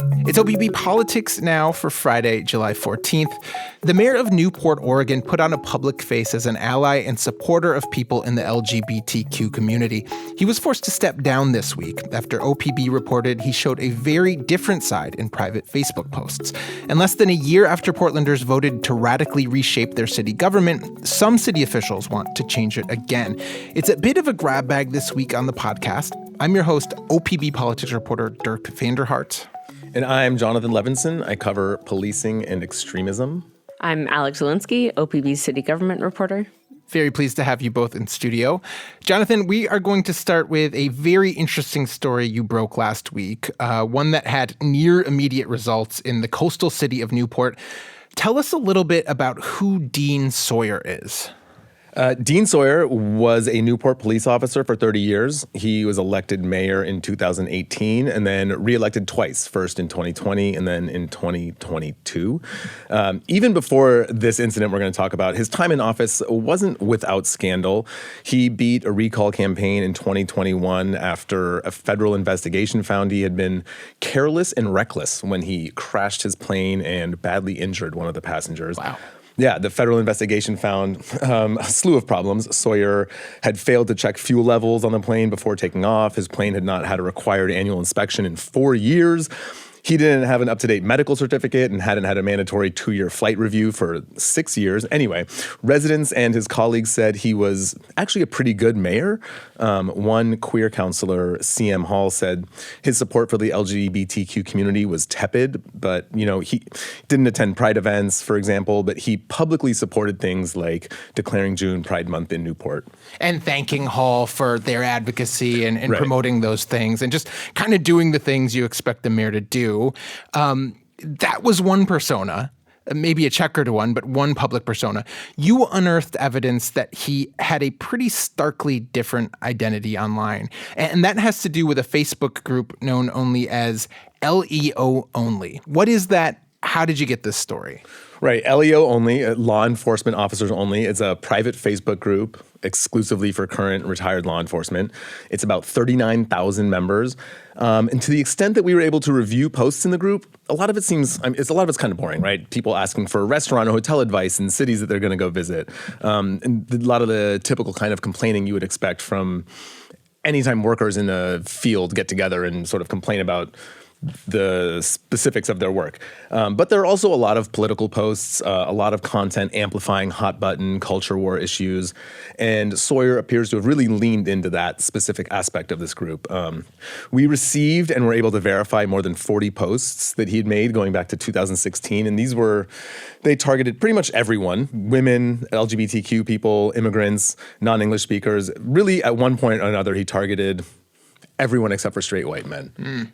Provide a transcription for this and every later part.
It's OPB Politics Now for Friday, July 14th. The mayor of Newport, Oregon, put on a public face as an ally and supporter of people in the LGBTQ community. He was forced to step down this week after OPB reported he showed a very different side in private Facebook posts. And less than a year after Portlanders voted to radically reshape their city government, some city officials want to change it again. It's a bit of a grab bag this week on the podcast. I'm your host, OPB Politics reporter Dirk VanderHart. And I'm Jonathan Levinson. I cover policing and extremism. I'm Alex Zielinski, OPB city government reporter. Very pleased to have you both in studio. Jonathan, we are going to start with a very interesting story you broke last week, one that had near immediate results in the coastal city of Newport. Tell us a little bit about who Dean Sawyer is. Dean Sawyer was a Newport police officer for 30 years. He was elected mayor in 2018 and then reelected twice, first in 2020 and then in 2022. Even before this incident we're going to talk about, his time in office wasn't without scandal. He beat a recall campaign in 2021 after a federal investigation found he had been careless and reckless when he crashed his plane and badly injured one of the passengers. Wow. Yeah, the federal investigation found a slew of problems. Sawyer had failed to check fuel levels on the plane before taking off. His plane had not had a required annual inspection in 4 years. He didn't have an up-to-date medical certificate and hadn't had a mandatory 2-year flight review for 6 years. Anyway, residents and his colleagues said he was actually a pretty good mayor. One queer counselor, C.M. Hall, said his support for the LGBTQ community was tepid, but, he didn't attend Pride events, for example, but he publicly supported things like declaring June Pride Month in Newport. And thanking Hall for their advocacy and Right. promoting those things and just kind of doing the things you expect the mayor to do. That was one persona, maybe a checkered one, but one public persona. You unearthed evidence that he had a pretty starkly different identity online. And that has to do with a Facebook group known only as LEO Only. What is that? How did you get this story? Right, LEO Only, Law Enforcement Officers Only. It's a private Facebook group exclusively for current retired law enforcement. It's about 39,000 members. And to the extent that we were able to review posts in the group, a lot of it's kind of boring, right? People asking for restaurant or hotel advice in cities that they're going to go visit. And a lot of the typical kind of complaining you would expect from anytime workers in a field get together and sort of complain about the specifics of their work. But there are also a lot of political posts, a lot of content amplifying hot button culture war issues. And Sawyer appears to have really leaned into that specific aspect of this group. We received and were able to verify more than 40 posts that he had made going back to 2016. And they targeted pretty much everyone, women, LGBTQ people, immigrants, non-English speakers. Really, at one point or another, he targeted everyone except for straight white men. Mm.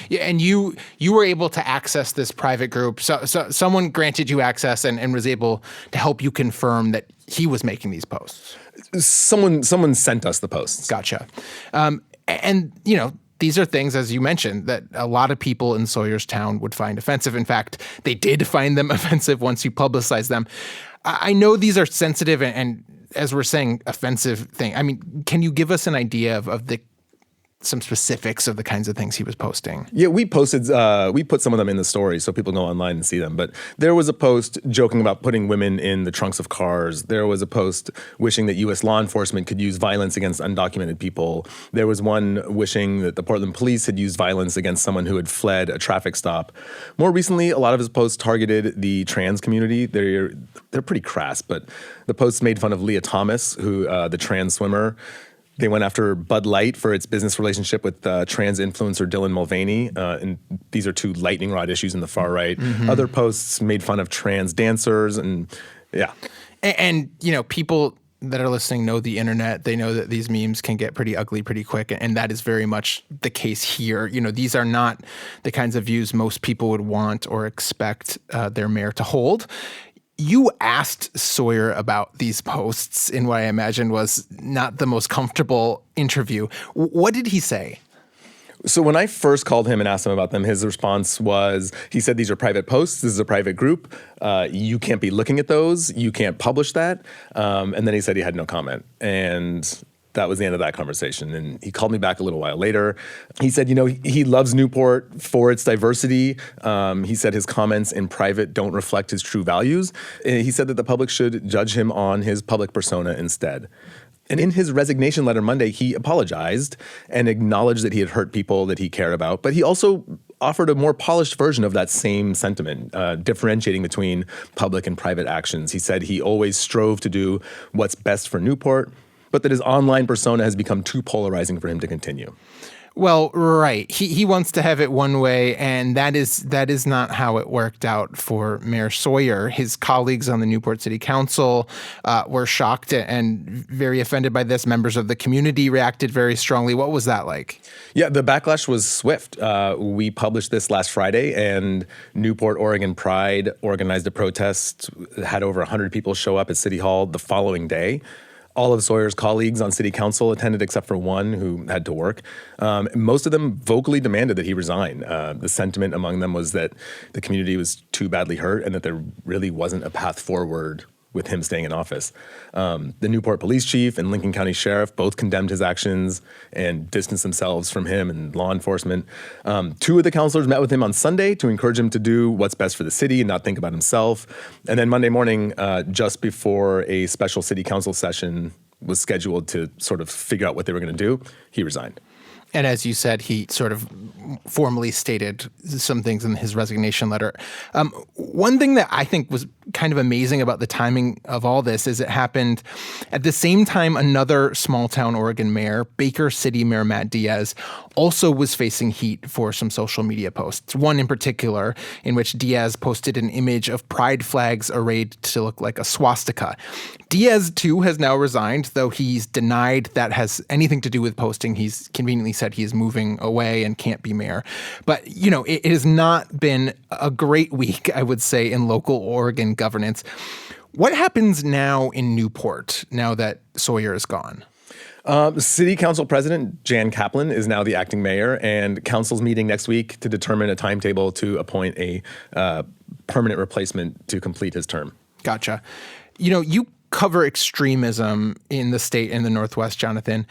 Yeah, and you were able to access this private group. So someone granted you access and was able to help you confirm that he was making these posts. Someone sent us the posts. Gotcha. And these are things, as you mentioned, that a lot of people in Sawyer's town would find offensive. In fact, they did find them offensive once you publicized them. I know these are sensitive and as we're saying, offensive thing. I mean, can you give us an idea of some specifics of the kinds of things he was posting? Yeah, we put some of them in the story so people go online and see them. But there was a post joking about putting women in the trunks of cars. There was a post wishing that U.S. law enforcement could use violence against undocumented people. There was one wishing that the Portland police had used violence against someone who had fled a traffic stop. More recently, a lot of his posts targeted the trans community. They're pretty crass, but the posts made fun of Leah Thomas, who the trans swimmer. They went after Bud Light for its business relationship with trans influencer Dylan Mulvaney. And these are two lightning rod issues in the far right. Mm-hmm. Other posts made fun of trans dancers and yeah. And people that are listening know the internet. They know that these memes can get pretty ugly pretty quick. And that is very much the case here. These are not the kinds of views most people would want or expect their mayor to hold. You asked Sawyer about these posts in what I imagine was not the most comfortable interview. What did he say? So when I first called him and asked him about them, his response was, he said, these are private posts. This is a private group. You can't be looking at those. You can't publish that. And then he said he had no comment. And that was the end of that conversation. And he called me back a little while later. He said, you know, he loves Newport for its diversity. He said his comments in private don't reflect his true values. He said that the public should judge him on his public persona instead. And in his resignation letter Monday, he apologized and acknowledged that he had hurt people that he cared about. But he also offered a more polished version of that same sentiment, differentiating between public and private actions. He said he always strove to do what's best for Newport, but that his online persona has become too polarizing for him to continue. Well, right. He wants to have it one way, and that is not how it worked out for Mayor Sawyer. His colleagues on the Newport City Council were shocked and very offended by this. Members of the community reacted very strongly. What was that like? Yeah, the backlash was swift. We published this last Friday, and Newport, Oregon Pride organized a protest, had over 100 people show up at City Hall the following day. All of Sawyer's colleagues on city council attended except for one who had to work. Most of them vocally demanded that he resign. The sentiment among them was that the community was too badly hurt and that there really wasn't a path forward with him staying in office. The Newport police chief and Lincoln County sheriff both condemned his actions and distanced themselves from him and law enforcement. Two of the councilors met with him on Sunday to encourage him to do what's best for the city and not think about himself. And then Monday morning, just before a special city council session was scheduled to sort of figure out what they were going to do, he resigned. And as you said, he sort of formally stated some things in his resignation letter. One thing that I think was kind of amazing about the timing of all this is it happened at the same time another small-town Oregon mayor, Baker City Mayor Matt Diaz, also was facing heat for some social media posts. One in particular in which Diaz posted an image of pride flags arrayed to look like a swastika. Diaz, too, has now resigned, though he's denied that has anything to do with posting. He's conveniently said he is moving away and can't be mayor. But, you know, it has not been a great week, I would say, in local Oregon governance. What happens now in Newport now that Sawyer is gone? City Council President Jan Kaplan is now the acting mayor, and council's meeting next week to determine a timetable to appoint a permanent replacement to complete his term. Gotcha. You know, you cover extremism in the state in the Northwest, Jonathan.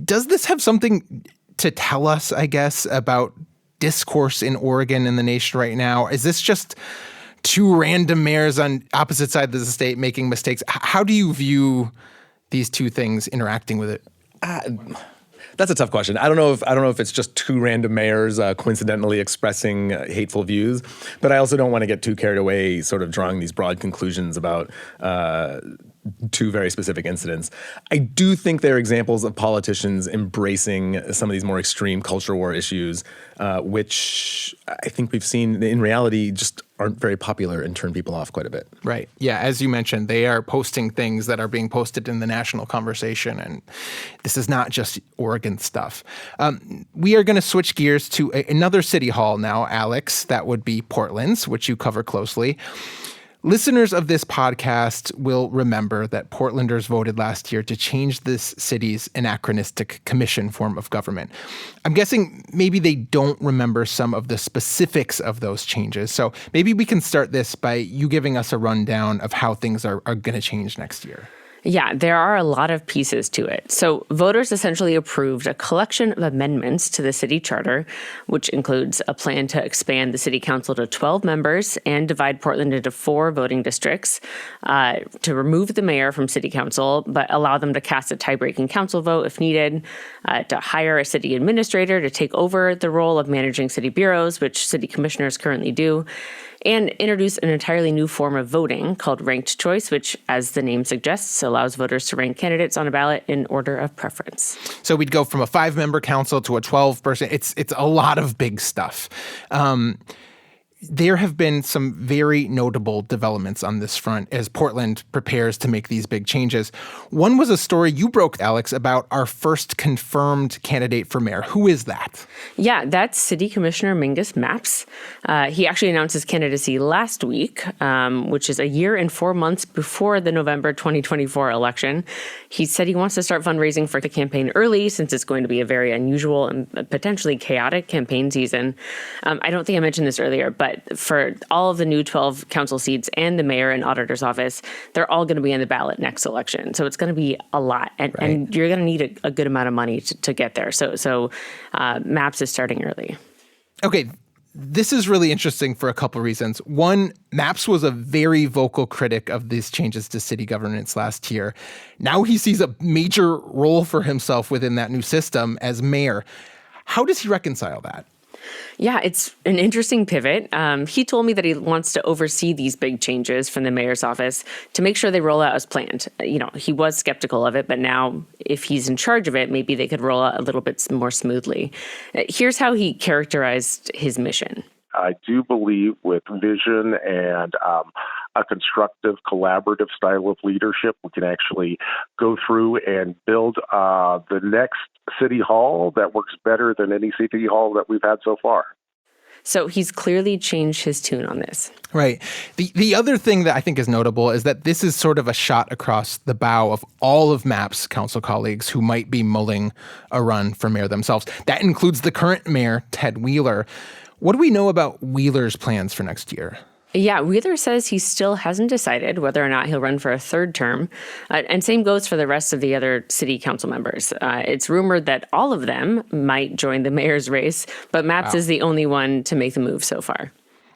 Does this have something to tell us, I guess, about discourse in Oregon and the nation right now? Is this just two random mayors on opposite sides of the state making mistakes? How do you view these two things interacting with it? That's a tough question. I don't know if it's just two random mayors coincidentally expressing hateful views, but I also don't want to get too carried away sort of drawing these broad conclusions about two very specific incidents. I do think they're examples of politicians embracing some of these more extreme culture war issues, which I think we've seen in reality just aren't very popular and turn people off quite a bit. Right. Yeah. As you mentioned, they are posting things that are being posted in the national conversation. And this is not just Oregon stuff. We are going to switch gears to another city hall now, Alex. That would be Portland's, which you cover closely. Listeners of this podcast will remember that Portlanders voted last year to change this city's anachronistic commission form of government. I'm guessing maybe they don't remember some of the specifics of those changes. So maybe we can start this by you giving us a rundown of how things are going to change next year. Yeah, there are a lot of pieces to it. So voters essentially approved a collection of amendments to the city charter, which includes a plan to expand the city council to 12 members and divide Portland into 4 voting districts, to remove the mayor from city council, but allow them to cast a tie-breaking council vote if needed, to hire a city administrator to take over the role of managing city bureaus, which city commissioners currently do, and introduce an entirely new form of voting called ranked choice, which, as the name suggests, allows voters to rank candidates on a ballot in order of preference. So we'd go from a 5-member council to a 12-person. It's a lot of big stuff. There have been some very notable developments on this front as Portland prepares to make these big changes. One was a story you broke, Alex, about our first confirmed candidate for mayor. Who is that? Yeah, that's City Commissioner Mingus Mapps. He actually announced his candidacy last week, which is a year and 4 months before the November 2024 election. He said he wants to start fundraising for the campaign early since it's going to be a very unusual and potentially chaotic campaign season. I don't think I mentioned this earlier, but But for all of the new 12 council seats and the mayor and auditor's office, they're all going to be on the ballot next election. So it's going to be a lot. And you're going to need a good amount of money to get there. So MAPS is starting early. Okay. This is really interesting for a couple reasons. One, MAPS was a very vocal critic of these changes to city governance last year. Now he sees a major role for himself within that new system as mayor. How does he reconcile that? Yeah, it's an interesting pivot. He told me that he wants to oversee these big changes from the mayor's office to make sure they roll out as planned. He was skeptical of it, but now if he's in charge of it, maybe they could roll out a little bit more smoothly. Here's how he characterized his mission. I do believe with vision and a constructive, collaborative style of leadership, we can actually go through and build the next city hall that works better than any city hall that we've had so far. So he's clearly changed his tune on this. Right. The other thing that I think is notable is that this is sort of a shot across the bow of all of MAP's council colleagues who might be mulling a run for mayor themselves. That includes the current mayor, Ted Wheeler. What do we know about Wheeler's plans for next year? Yeah, Wheeler says he still hasn't decided whether or not he'll run for a third term. And same goes for the rest of the other city council members. It's rumored that all of them might join the mayor's race, but MAPS is the only one to make the move so far.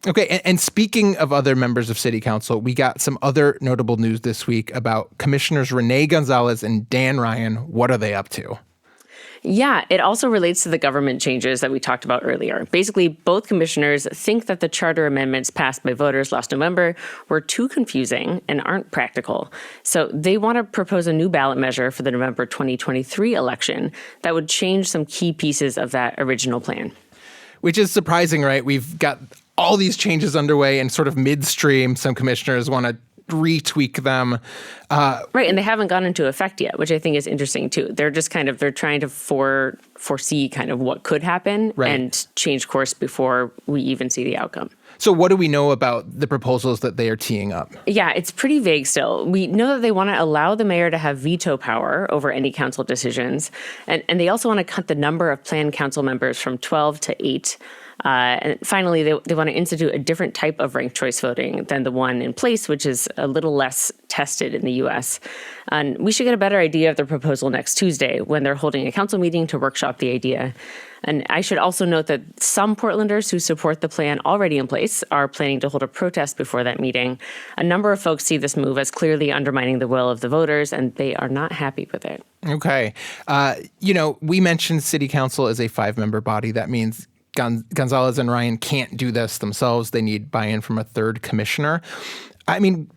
Okay, and speaking of other members of city council, we got some other notable news this week about Commissioners Renee Gonzalez and Dan Ryan. What are they up to? Yeah, it also relates to the government changes that we talked about earlier. Basically, both commissioners think that the charter amendments passed by voters last November were too confusing and aren't practical. So they want to propose a new ballot measure for the November 2023 election that would change some key pieces of that original plan. Which is surprising, right? We've got all these changes underway and sort of midstream, some commissioners want to retweak them. Right, and they haven't gone into effect yet, which I think is interesting too. They're just they're trying to foresee kind of what could happen and change course before we even see the outcome. So what do we know about the proposals that they are teeing up? Yeah, it's pretty vague still. We know that they want to allow the mayor to have veto power over any council decisions. And they also want to cut the number of planned council members from 12 to 8. And finally, they want to institute a different type of ranked choice voting than the one in place, which is a little less tested in the U.S. And we should get a better idea of the proposal next Tuesday when they're holding a council meeting to workshop the idea. And I should also note that some Portlanders who support the plan already in place are planning to hold a protest before that meeting. A number of folks see this move as clearly undermining the will of the voters, and they are not happy with it. Okay. We mentioned city council is a 5-member body. That means Gonzalez and Ryan can't do this themselves. They need buy-in from a third commissioner. I mean,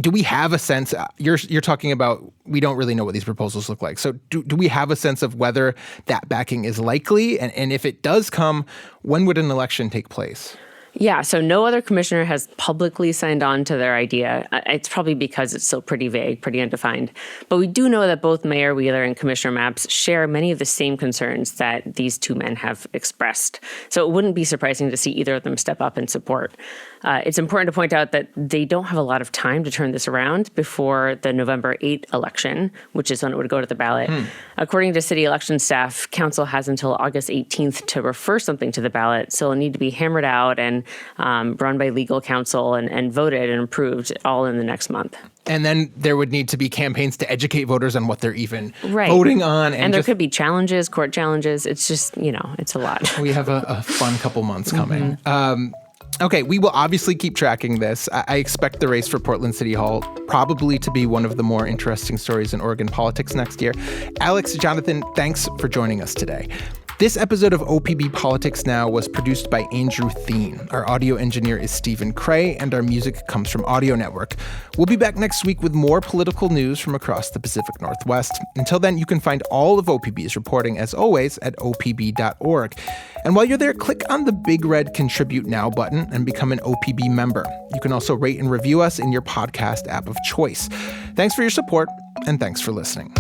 do we have a sense? You're talking about we don't really know what these proposals look like. So do we have a sense of whether that backing is likely? And if it does come, when would an election take place? Yeah, so no other commissioner has publicly signed on to their idea. It's probably because it's still pretty vague, pretty undefined. But we do know that both Mayor Wheeler and Commissioner MAPS share many of the same concerns that these two men have expressed. So it wouldn't be surprising to see either of them step up and support. It's important to point out that they don't have a lot of time to turn this around before the November 8th election, which is when it would go to the ballot. According to city election staff, council has until August 18th to refer something to the ballot, so it'll need to be hammered out and run by legal counsel and voted and approved all in the next month. And then there would need to be campaigns to educate voters on what they're even voting on. And there could be challenges, court challenges. It's just, it's a lot. We have a fun couple months coming. Okay, we will obviously keep tracking this. I expect the race for Portland City Hall probably to be one of the more interesting stories in Oregon politics next year. Alex, Jonathan, thanks for joining us today. This episode of OPB Politics Now was produced by Andrew Thien. Our audio engineer is Stephen Cray, and our music comes from Audio Network. We'll be back next week with more political news from across the Pacific Northwest. Until then, you can find all of OPB's reporting, as always, at opb.org. And while you're there, click on the big red Contribute Now button and become an OPB member. You can also rate and review us in your podcast app of choice. Thanks for your support, and thanks for listening.